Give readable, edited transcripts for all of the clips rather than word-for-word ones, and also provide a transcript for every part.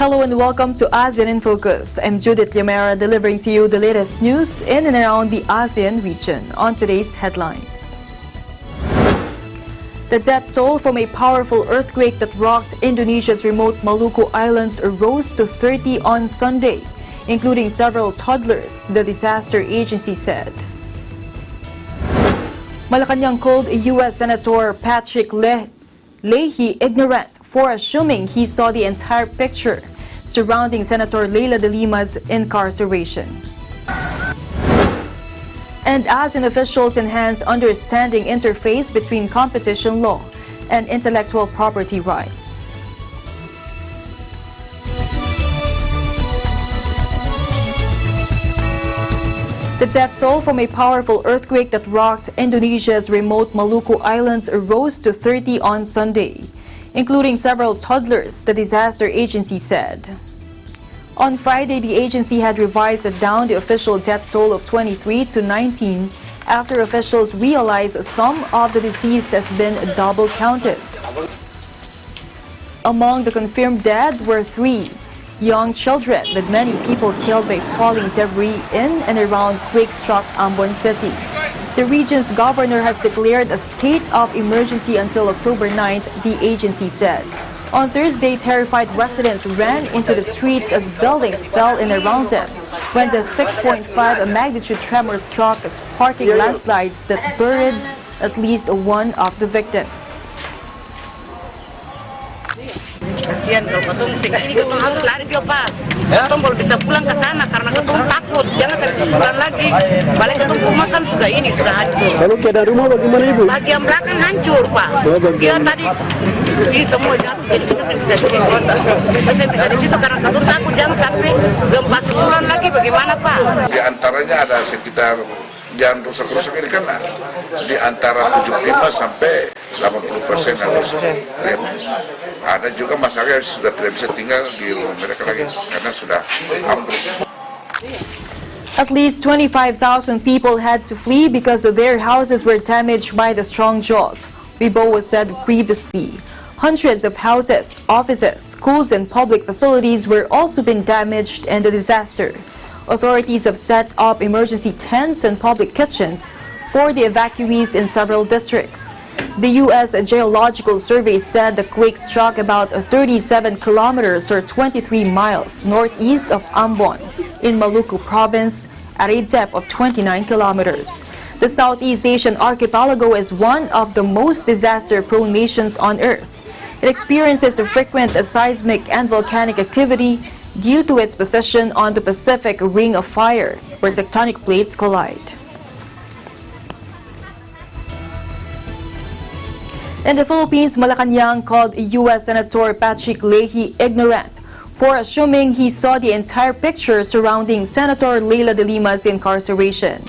Hello and welcome to ASEAN in Focus. I'm Judith Llimera delivering to you the latest news in and around the ASEAN region on today's headlines. The death toll from a powerful earthquake that rocked Indonesia's remote Maluku Islands rose to 30 on Sunday, including several toddlers, the disaster agency said. Malacanang called U.S. Senator Patrick Leahy ignorant for assuming he saw the entire picture surrounding Senator Leila de Lima's incarceration. And ASEAN officials enhance understanding interface between competition law and intellectual property rights. The death toll from a powerful earthquake that rocked Indonesia's remote Maluku Islands rose to 30 on Sunday, including several toddlers, the disaster agency said. On Friday, the agency had revised down the official death toll of 23 to 19 after officials realized some of the deceased has been double counted. Among the confirmed dead were 3 young children, with many people killed by falling debris in and around quake-struck Ambon City. The region's governor has declared a state of emergency until October 9th, the agency said. On Thursday, terrified residents ran into the streets as buildings fell in around them when the 6.5 magnitude tremor struck, sparking landslides that buried at least one of the victims. Kasihan kalau katong segini katong harus lari dia pak. Katong baru bisa pulang ke sana karena katong takut. Jangan sampai kesusahan lagi. Balik katong rumah kan sudah hancur. Lalu keadaan rumah bagaimana ibu? Bagian belakang hancur pak. Dia tadi ini semua jatuh. Jadi kita bisa di kota. Kita bisa di situ karena katong takut jangan sampai gempa susulan lagi. Bagaimana pak? Di antaranya ada sekitar yang rusak-rusak ini kan di antara 75 sampai 80% yang rusak. Ya. Ada juga masalah yang sudah tidak bisa tinggal di rumah mereka lagi karena sudah ambruk. At least 25,000 people had to flee because their houses were damaged by the strong jolt, Wibowo said previously. Hundreds of houses, offices, schools and public facilities were also been damaged in the disaster. Authorities have set up emergency tents and public kitchens for the evacuees in several districts. The U.S. Geological Survey said the quake struck about 37 kilometers or 23 miles northeast of Ambon in Maluku province at a depth of 29 kilometers. The Southeast Asian archipelago is one of the most disaster-prone nations on Earth. It experiences a frequent seismic and volcanic activity due to its position on the Pacific Ring of Fire, where tectonic plates collide. In the Philippines, Malacanang called U.S. Senator Patrick Leahy ignorant for assuming he saw the entire picture surrounding Senator Leila de Lima's incarceration.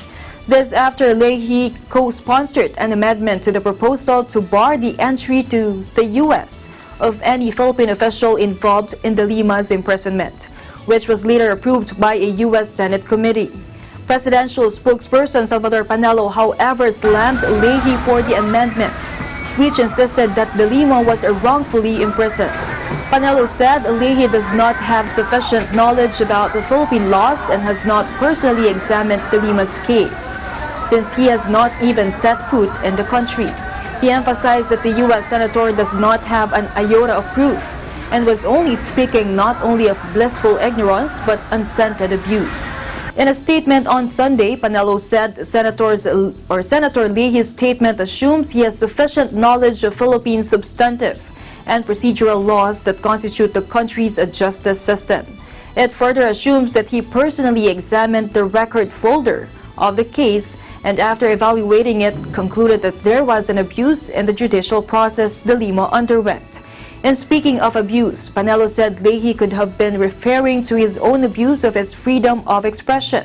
This after Leahy co-sponsored an amendment to the proposal to bar the entry to the U.S. of any Philippine official involved in de Lima's imprisonment, which was later approved by a U.S. Senate committee. Presidential spokesperson Salvador Panelo, however, slammed Leahy for the amendment, which insisted that de Lima was wrongfully imprisoned. Panelo said Leahy does not have sufficient knowledge about the Philippine laws and has not personally examined de Lima's case, since he has not even set foot in the country. He emphasized that the U.S. Senator does not have an iota of proof and was only speaking not only of blissful ignorance but unscented abuse. In a statement on Sunday, Panelo said Senator Leahy's statement assumes he has sufficient knowledge of Philippine substantive and procedural laws that constitute the country's justice system. It further assumes that he personally examined the record folder of the case and after evaluating it, concluded that there was an abuse in the judicial process de Lima underwent. In speaking of abuse, Panelo said Leahy could have been referring to his own abuse of his freedom of expression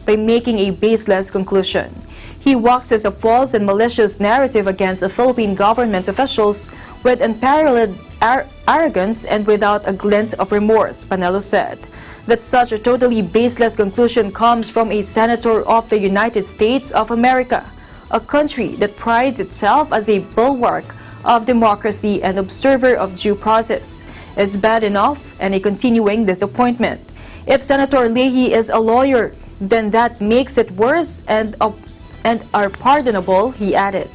by making a baseless conclusion. He walks as a false and malicious narrative against the Philippine government officials with unparalleled arrogance and without a glint of remorse, Panelo said. That such a totally baseless conclusion comes from a senator of the United States of America, a country that prides itself as a bulwark of democracy and observer of due process, is bad enough and a continuing disappointment. If Senator Leahy is a lawyer, then that makes it worse and are pardonable, he added.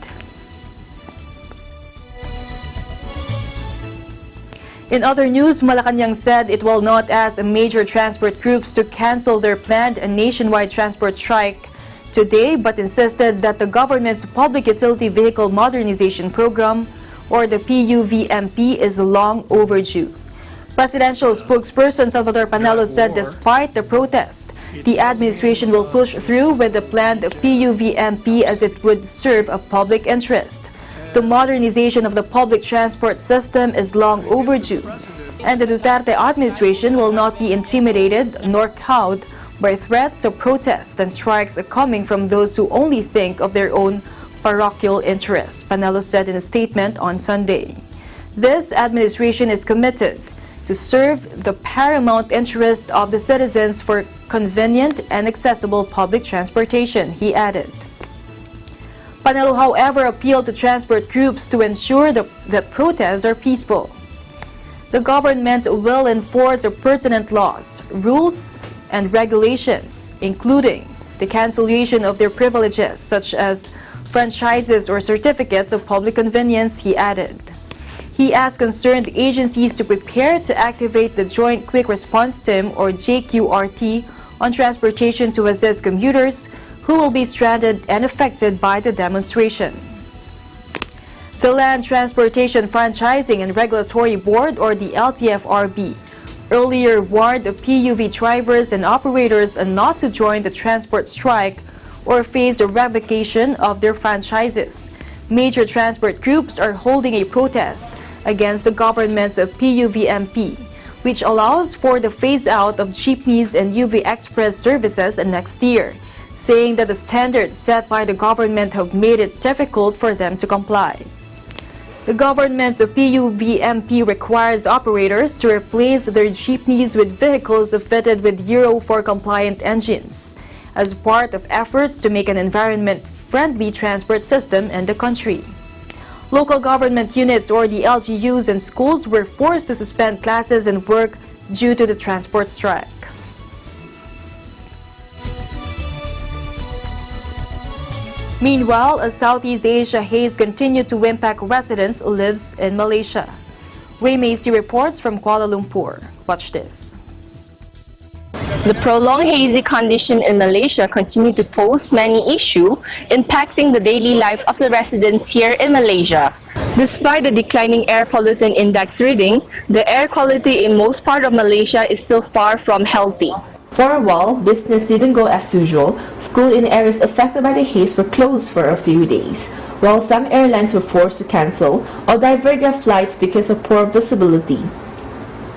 In other news, Malacanang said it will not ask major transport groups to cancel their planned nationwide transport strike today, but insisted that the government's Public Utility Vehicle Modernization Program, or the PUVMP, is long overdue. Presidential spokesperson Salvador Panelo said despite the protest, the administration will push through with the planned PUVMP as it would serve a public interest. The modernization of the public transport system is long overdue, and the Duterte administration will not be intimidated nor cowed by threats of protests and strikes coming from those who only think of their own parochial interests, Panelo said in a statement on Sunday. This administration is committed to serve the paramount interest of the citizens for convenient and accessible public transportation, he added. Panelo, however, appealed to transport groups to ensure that protests are peaceful. The government will enforce the pertinent laws, rules, and regulations, including the cancellation of their privileges, such as franchises or certificates of public convenience, he added. He asked concerned agencies to prepare to activate the Joint Quick Response Team, or JQRT, on transportation to assist commuters who will be stranded and affected by the demonstration. The Land Transportation Franchising and Regulatory Board, or the LTFRB, earlier warned the PUV drivers and operators not to join the transport strike or face a revocation of their franchises. Major transport groups are holding a protest against the government's PUVMP, which allows for the phase-out of jeepneys and UV Express services next year, saying that the standards set by the government have made it difficult for them to comply. The government's PUVMP requires operators to replace their jeepneys with vehicles fitted with Euro 4 compliant engines as part of efforts to make an environment-friendly transport system in the country. Local government units, or the LGUs, and schools were forced to suspend classes and work due to the transport strike. Meanwhile, as Southeast Asia haze continued to impact residents who lives in Malaysia. Ray Macy reports from Kuala Lumpur. Watch this. The prolonged hazy condition in Malaysia continue to pose many issues impacting the daily lives of the residents here in Malaysia. Despite the declining air pollutant index reading, the air quality in most part of Malaysia is still far from healthy. For a while, business didn't go as usual. Schools in areas affected by the haze were closed for a few days, while some airlines were forced to cancel or divert their flights because of poor visibility.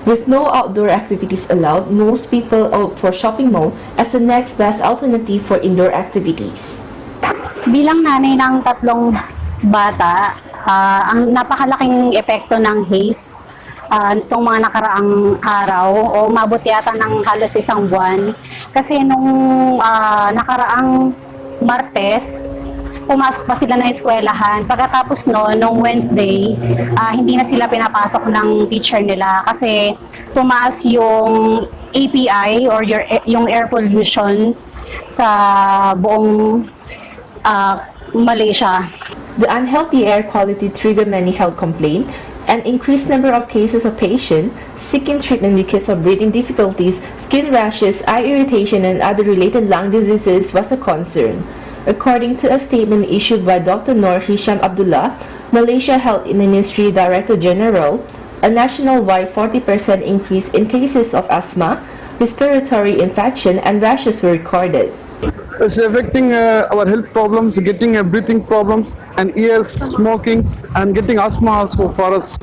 With no outdoor activities allowed, most people opt for shopping mall as the next best alternative for indoor activities. Bilang nanay ng tatlong bata, ang napakalaking epekto ng haze itong mga nakaraang araw o umabot yata ng halos isang buwan. Kasi nung nakaraang Martes, pumasok pa sila ng eskwelahan. Pagkatapos nung Wednesday, hindi na sila pinapasok ng teacher nila kasi tumaas yung API or yung air pollution sa buong Malaysia. The unhealthy air quality triggered many health complaints. An increased number of cases of patients seeking treatment because of breathing difficulties, skin rashes, eye irritation, and other related lung diseases was a concern. According to a statement issued by Dr. Noor Hisham Abdullah, Malaysia Health Ministry Director General, a national-wide 40% increase in cases of asthma, respiratory infection, and rashes were recorded. It's affecting our health problems, getting breathing problems, and ears, smokings, and getting asthma also for us.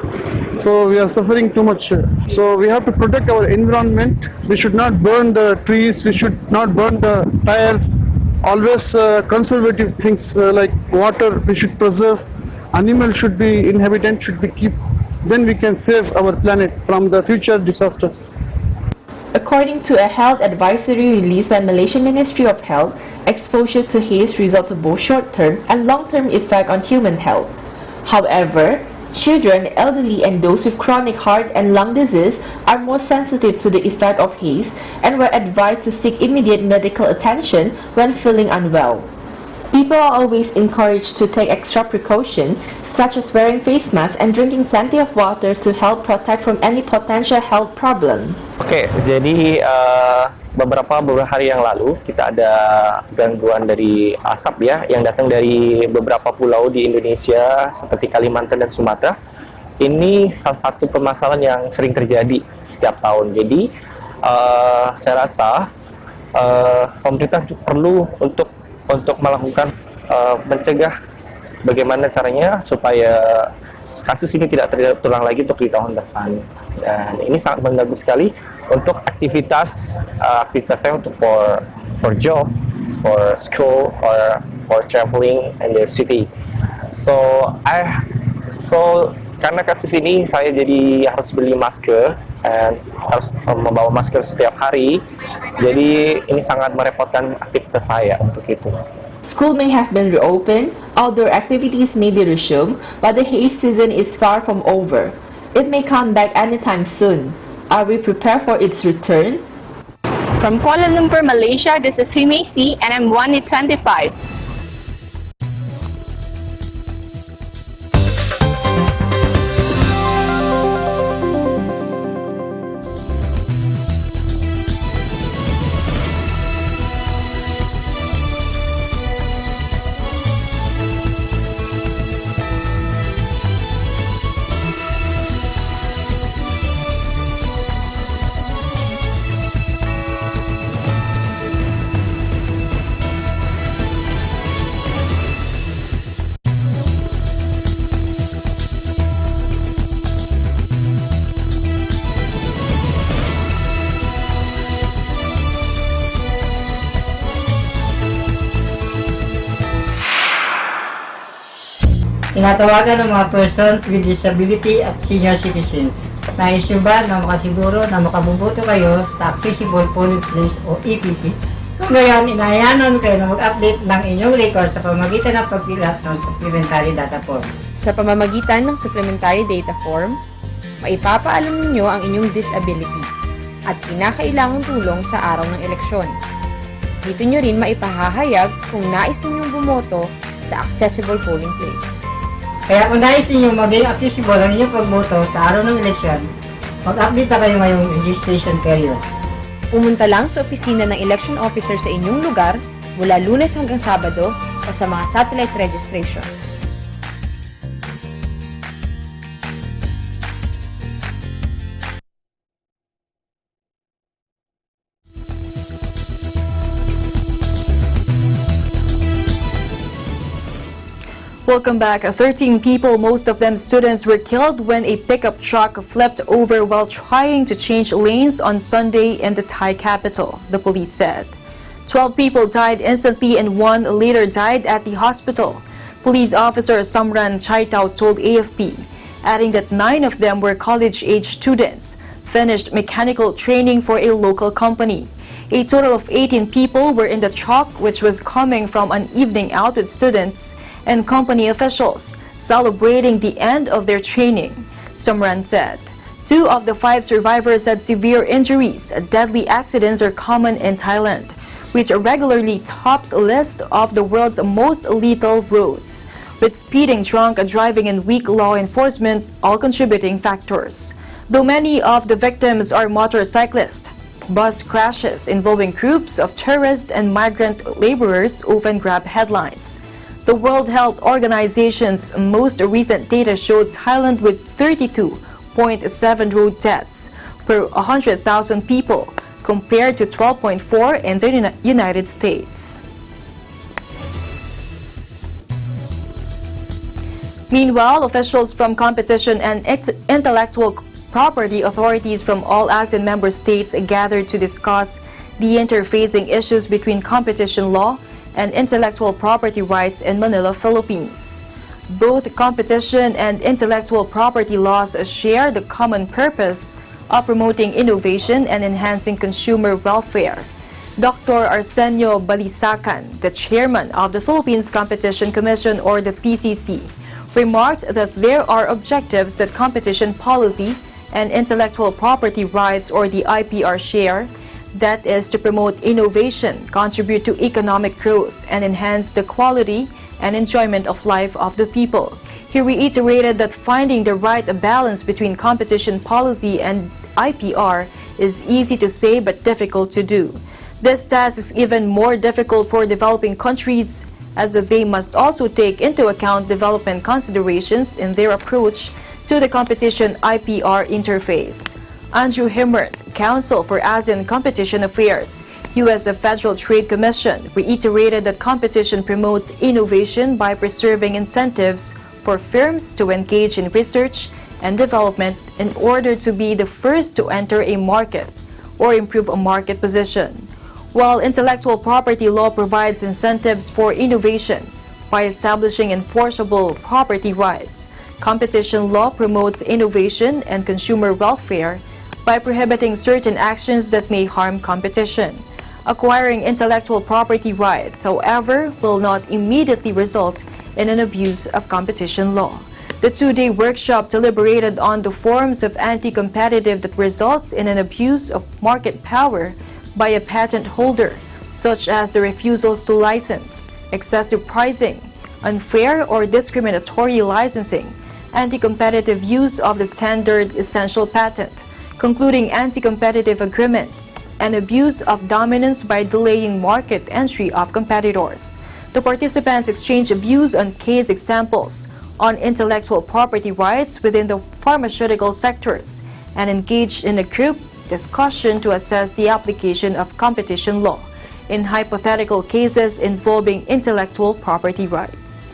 So we are suffering too much. So we have to protect our environment. We should not burn the trees. We should not burn the tires. Always conservative things like water we should preserve. Animals should be inhabitant should be kept. Then we can save our planet from the future disasters. According to a health advisory released by Malaysian Ministry of Health, exposure to haze results in both short-term and long-term effect on human health. However, Children, elderly, and those with chronic heart and lung disease are more sensitive to the effect of haze and were advised to seek immediate medical attention when feeling unwell. People are always encouraged to take extra precaution, such as wearing face masks and drinking plenty of water to help protect from any potential health problem. Oke, jadi beberapa hari yang lalu kita ada gangguan dari asap ya yang datang dari beberapa pulau di Indonesia seperti Kalimantan dan Sumatera. Ini salah satu permasalahan yang sering terjadi setiap tahun. Jadi saya rasa pemerintah perlu untuk melakukan mencegah bagaimana caranya supaya kasus ini tidak terulang lagi untuk di tahun depan. Dan ini sangat mengganggu sekali untuk aktivitas saya untuk for job, for school, or for traveling in the city. So karena kasus ini saya jadi harus beli masker dan harus membawa masker setiap hari. Jadi ini sangat merepotkan aktivitas saya untuk itu. School may have been reopened, outdoor activities may be resumed, but the haze season is far from over. It may come back anytime soon. Are we prepared for its return? From Kuala Lumpur, Malaysia, this is Haze and I'm 1:25. Tinatawagan ng mga persons with disability at senior citizens. Nais nyo ba na makasiguro na makabubuto kayo sa Accessible Polling Place o EPP? Kung gayon, inayanan kayo na mag-update ng inyong record sa pamamagitan ng pagpilat ng Supplementary Data Form. Sa pamamagitan ng Supplementary Data Form, maipapaalam ninyo ang inyong disability at kinakailangang tulong sa araw ng eleksyon. Dito nyo rin maipahahayag kung nais ninyong bumoto sa Accessible Polling Place. Kaya kung nais ninyo maging accessible ang inyong pagboto sa araw ng eleksyon, mag-update na kayo ngayong registration period. Pumunta lang sa opisina ng election officer sa inyong lugar mula Lunes hanggang Sabado o sa mga satellite registration. Welcome back. 13 people, most of them students, were killed when a pickup truck flipped over while trying to change lanes on Sunday in the Thai capital, the police said. 12 people died instantly and one later died at the hospital. Police officer Samran Chaitao told AFP, adding that 9 of them were college-age students, finished mechanical training for a local company. A total of 18 people were in the truck, which was coming from an evening out with students and company officials celebrating the end of their training, Samran said. 2 of the 5 survivors had severe injuries. Deadly accidents are common in Thailand, which regularly tops a list of the world's most lethal roads, with speeding, drunk driving, and weak law enforcement all contributing factors. Though many of the victims are motorcyclists, bus crashes involving groups of tourist and migrant laborers often grab headlines. The World Health Organization's most recent data showed Thailand with 32.7 road deaths per 100,000 people, compared to 12.4 in the United States. Meanwhile, officials from competition and intellectual property authorities from all ASEAN member states gathered to discuss the interfacing issues between competition law and intellectual property rights in Manila, Philippines. Both competition and intellectual property laws share the common purpose of promoting innovation and enhancing consumer welfare. Dr. Arsenio Balisacan, the chairman of the Philippines Competition Commission or the PCC, remarked that there are objectives that competition policy and intellectual property rights, or the IPR, share, that is to promote innovation, contribute to economic growth, and enhance the quality and enjoyment of life of the people. He reiterated that finding the right balance between competition policy and IPR is easy to say but difficult to do. This task is even more difficult for developing countries, as they must also take into account development considerations in their approach to the competition IPR interface. Andrew Himmert, Counsel for ASEAN Competition Affairs, U.S. Federal Trade Commission, reiterated that competition promotes innovation by preserving incentives for firms to engage in research and development in order to be the first to enter a market or improve a market position. While intellectual property law provides incentives for innovation by establishing enforceable property rights, competition law promotes innovation and consumer welfare by prohibiting certain actions that may harm competition. Acquiring intellectual property rights, however, will not immediately result in an abuse of competition law. The two-day workshop deliberated on the forms of anti-competitive that results in an abuse of market power by a patent holder, such as the refusals to license, excessive pricing, unfair or discriminatory licensing, anti-competitive use of the standard essential patent, concluding anti-competitive agreements, and abuse of dominance by delaying market entry of competitors. The participants exchanged views on case examples on intellectual property rights within the pharmaceutical sectors and engaged in a group discussion to assess the application of competition law in hypothetical cases involving intellectual property rights.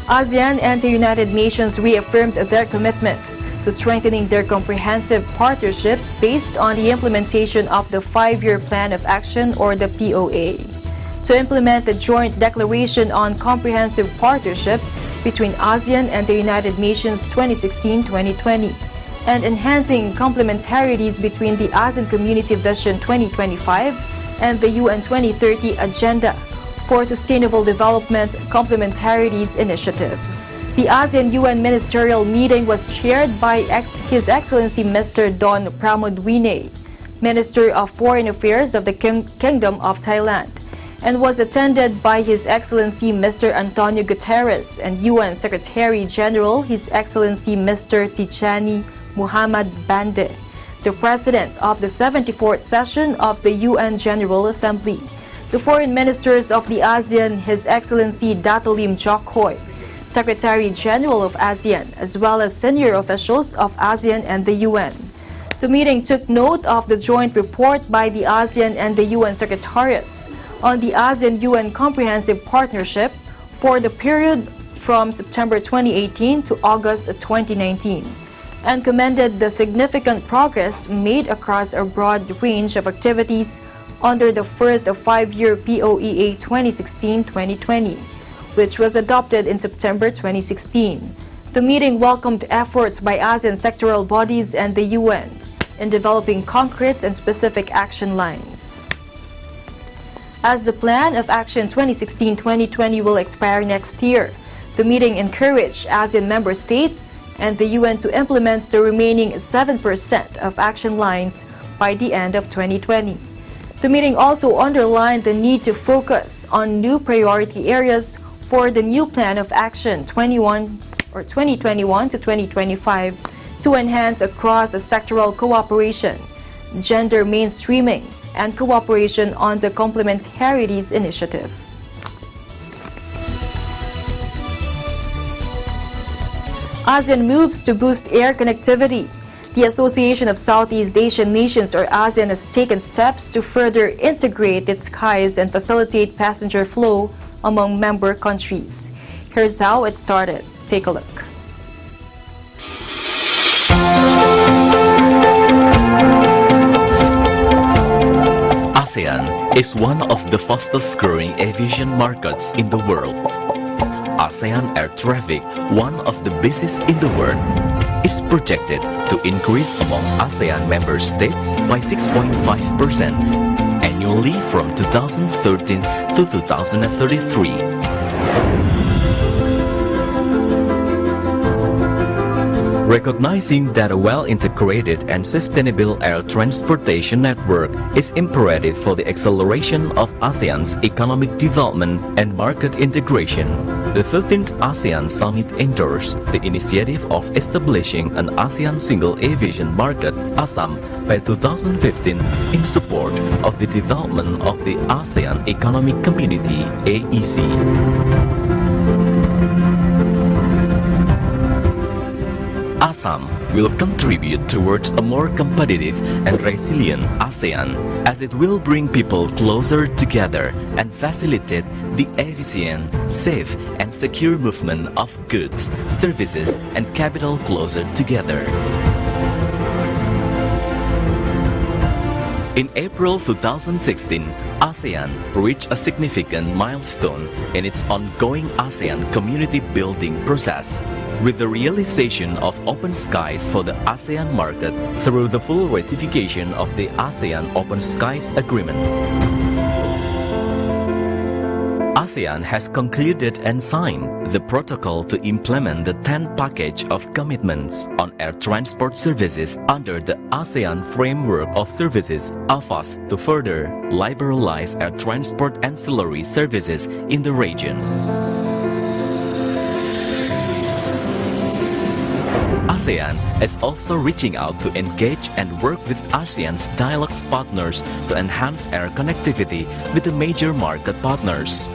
ASEAN and the United Nations reaffirmed their commitment to strengthening their comprehensive partnership based on the implementation of the 5-year Plan of Action, or the POA, to implement the Joint Declaration on Comprehensive Partnership between ASEAN and the United Nations 2016-2020, and enhancing complementarities between the ASEAN Community Vision 2025 and the UN 2030 Agenda for Sustainable Development Complementarities Initiative. The ASEAN-UN Ministerial Meeting was chaired by His Excellency Mr. Don Pramudwinai, Minister of Foreign Affairs of the Kingdom of Thailand, and was attended by His Excellency Mr. Antonio Guterres and UN Secretary-General His Excellency Mr. Tijani Muhammad Bande, the President of the 74th Session of the UN General Assembly, the Foreign Ministers of the ASEAN, His Excellency Dato Lim Jokoy, Secretary-General of ASEAN, as well as senior officials of ASEAN and the UN. The meeting took note of the joint report by the ASEAN and the UN Secretariats on the ASEAN-UN Comprehensive Partnership for the period from September 2018 to August 2019, and commended the significant progress made across a broad range of activities under the first 5-year POEA 2016-2020, which was adopted in September 2016. The meeting welcomed efforts by ASEAN sectoral bodies and the UN in developing concrete and specific action lines. As the Plan of Action 2016-2020 will expire next year, the meeting encouraged ASEAN member states and the UN to implement the remaining 7% of action lines by the end of 2020. The meeting also underlined the need to focus on new priority areas for the new Plan of Action 2021 to 2025 to enhance across-sectoral cooperation, gender mainstreaming, and cooperation on the Complementarities Initiative. ASEAN moves to boost air connectivity. The Association of Southeast Asian Nations, or ASEAN, has taken steps to further integrate its skies and facilitate passenger flow among member countries. Here's how it started. Take a look. ASEAN is one of the fastest growing aviation markets in the world. ASEAN air traffic, one of the busiest in the world, is projected to increase among ASEAN member states by 6.5% annually from 2013 to 2033. Recognizing that a well-integrated and sustainable air transportation network is imperative for the acceleration of ASEAN's economic development and market integration, the 13th ASEAN Summit endorsed the initiative of establishing an ASEAN Single Aviation Market (ASAM) by 2015 in support of the development of the ASEAN Economic Community (AEC). ASAM will contribute towards a more competitive and resilient ASEAN, as it will bring people closer together and facilitate the efficient, safe and secure movement of goods, services and capital closer together. In April 2016, ASEAN reached a significant milestone in its ongoing ASEAN community building process, with the realization of open skies for the ASEAN market through the full ratification of the ASEAN Open Skies Agreements. ASEAN has concluded and signed the protocol to implement the 10th package of commitments on air transport services under the ASEAN Framework of Services (AFAS) to further liberalize air transport ancillary services in the region. ASEAN is also reaching out to engage and work with ASEAN's dialogues partners to enhance air connectivity with the major market partners.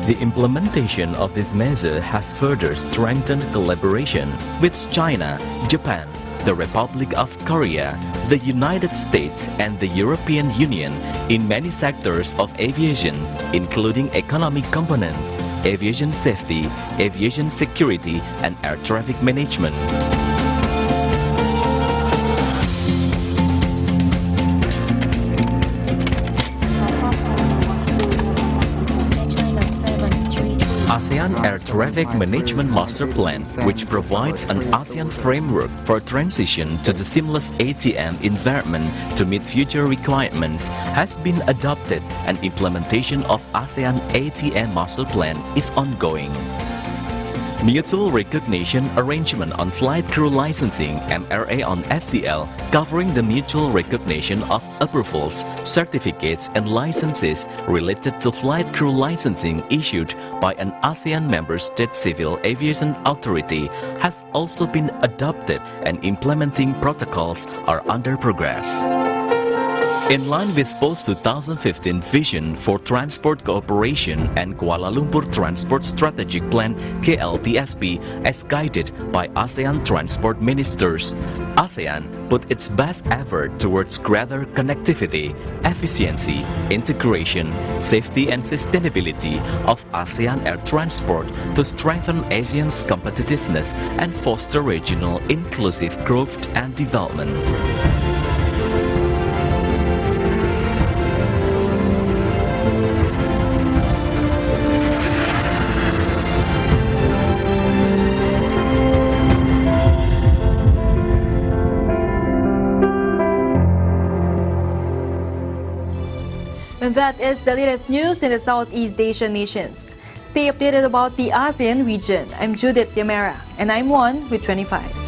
The implementation of this measure has further strengthened collaboration with China, Japan, the Republic of Korea, the United States and the European Union in many sectors of aviation, including economic components, aviation safety, aviation security and air traffic management. ASEAN Air Traffic Management Master Plan, which provides an ASEAN framework for transition to the seamless ATM environment to meet future requirements, has been adopted and implementation of ASEAN ATM Master Plan is ongoing. Mutual Recognition Arrangement on Flight Crew Licensing (MRA on FCL), covering the mutual recognition of approvals, certificates and licenses related to flight crew licensing issued by an ASEAN member state civil aviation authority, has also been adopted and implementing protocols are under progress. In line with post-2015 Vision for Transport Cooperation and Kuala Lumpur Transport Strategic Plan (KLTSP) as guided by ASEAN transport ministers, ASEAN put its best effort towards greater connectivity, efficiency, integration, safety and sustainability of ASEAN air transport to strengthen ASEAN's competitiveness and foster regional inclusive growth and development. And that is the latest news in the Southeast Asian nations. Stay updated about the ASEAN region. I'm Judith Yamera, and I'm 1 with 25.